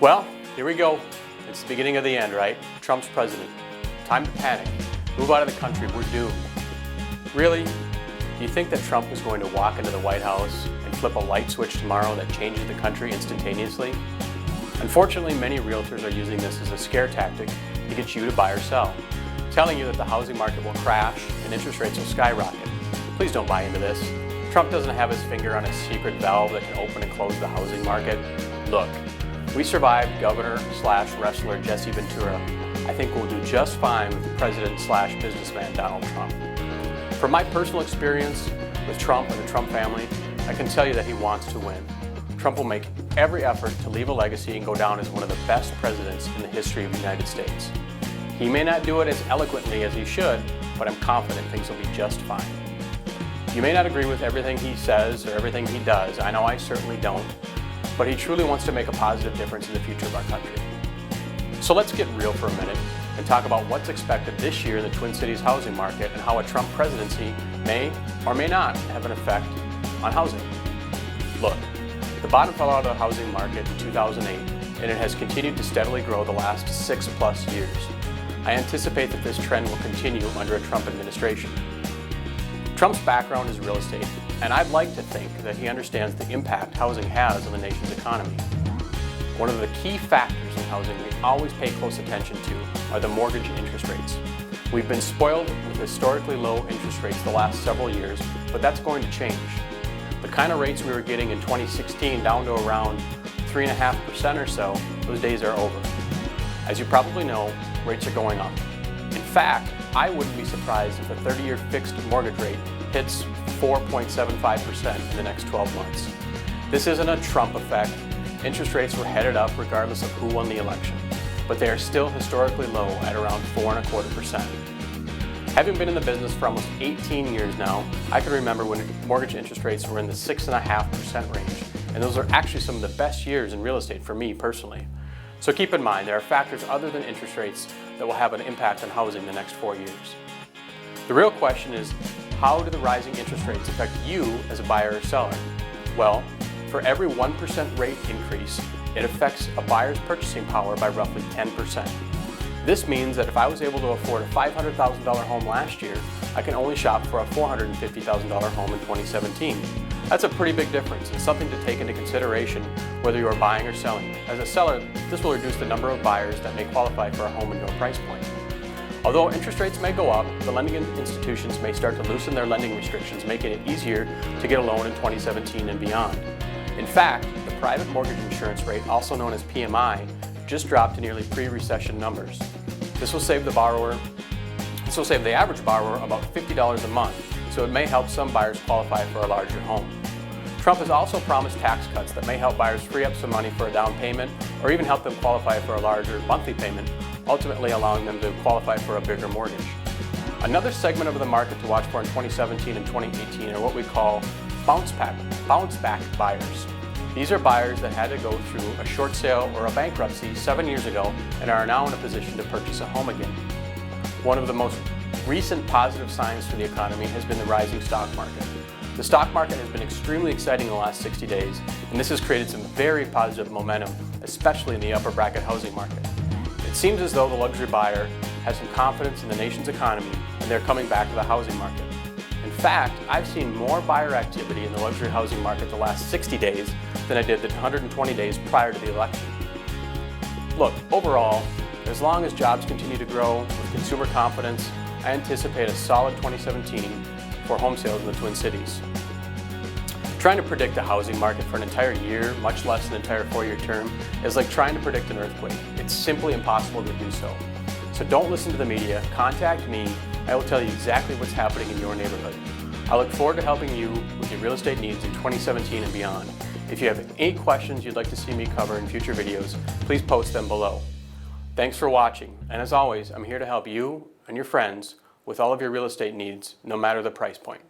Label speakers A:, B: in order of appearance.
A: Well, here we go. It's the beginning of the end, right? Trump's president. Time to panic. Move out of the country. We're doomed. Really? Do you think that Trump is going to walk into the White House and flip a light switch tomorrow that changes the country instantaneously? Unfortunately, many realtors are using this as a scare tactic to get you to buy or sell, telling you that the housing market will crash and interest rates will skyrocket. Please don't buy into this. Trump doesn't have his finger on a secret valve that can open and close the housing market. Look, we survived Governor/wrestler Jesse Ventura. I think we'll do just fine with President/businessman Donald Trump. From my personal experience with Trump and the Trump family, I can tell you that he wants to win. Trump will make every effort to leave a legacy and go down as one of the best presidents in the history of the United States. He may not do it as eloquently as he should, but I'm confident things will be just fine. You may not agree with everything he says or everything he does. I know I certainly don't, but he truly wants to make a positive difference in the future of our country. So let's get real for a minute and talk about what's expected this year in the Twin Cities housing market and how a Trump presidency may or may not have an effect on housing. Look, the bottom fell out of the housing market in 2008, and it has continued to steadily grow the last 6+ years. I anticipate that this trend will continue under a Trump administration. Trump's background is real estate, and I'd like to think that he understands the impact housing has on the nation's economy. One of the key factors in housing we always pay close attention to are the mortgage interest rates. We've been spoiled with historically low interest rates the last several years, but that's going to change. The kind of rates we were getting in 2016 down to around 3.5% or so, those days are over. As you probably know, rates are going up. In fact, I wouldn't be surprised if the 30-year fixed mortgage rate hits 4.75% in the next 12 months. This isn't a Trump effect. Interest rates were headed up regardless of who won the election, but they are still historically low at around 4.25%. Having been in the business for almost 18 years now, I can remember when mortgage interest rates were in the 6.5% range, and those are actually some of the best years in real estate for me personally. So keep in mind, there are factors other than interest rates that will have an impact on housing the next 4 years. The real question is, how do the rising interest rates affect you as a buyer or seller? Well, for every 1% rate increase, it affects a buyer's purchasing power by roughly 10%. This means that if I was able to afford a $500,000 home last year, I can only shop for a $450,000 home in 2017. That's a pretty big difference and something to take into consideration whether you are buying or selling. As a seller, this will reduce the number of buyers that may qualify for a home in your price point. Although interest rates may go up, the lending institutions may start to loosen their lending restrictions, making it easier to get a loan in 2017 and beyond. In fact, the private mortgage insurance rate, also known as PMI, just dropped to nearly pre-recession numbers. This will save the average borrower about $50 a month, so it may help some buyers qualify for a larger home. Trump has also promised tax cuts that may help buyers free up some money for a down payment or even help them qualify for a larger monthly payment, ultimately allowing them to qualify for a bigger mortgage. Another segment of the market to watch for in 2017 and 2018 are what we call bounce back buyers. These are buyers that had to go through a short sale or a bankruptcy 7 years ago and are now in a position to purchase a home again. One of the most recent positive signs for the economy has been the rising stock market. The stock market has been extremely exciting in the last 60 days, and this has created some very positive momentum, especially in the upper bracket housing market. It seems as though the luxury buyer has some confidence in the nation's economy and they're coming back to the housing market. In fact, I've seen more buyer activity in the luxury housing market the last 60 days than I did the 120 days prior to the election. Look, overall, as long as jobs continue to grow with consumer confidence, I anticipate a solid 2017 for home sales in the Twin Cities. Trying to predict the housing market for an entire year, much less an entire 4-year term, is like trying to predict an earthquake. It's simply impossible to do so. So don't listen to the media, contact me. I will tell you exactly what's happening in your neighborhood. I look forward to helping you with your real estate needs in 2017 and beyond. If you have any questions you'd like to see me cover in future videos, please post them below. Thanks for watching, and as always, I'm here to help you and your friends with all of your real estate needs, no matter the price point.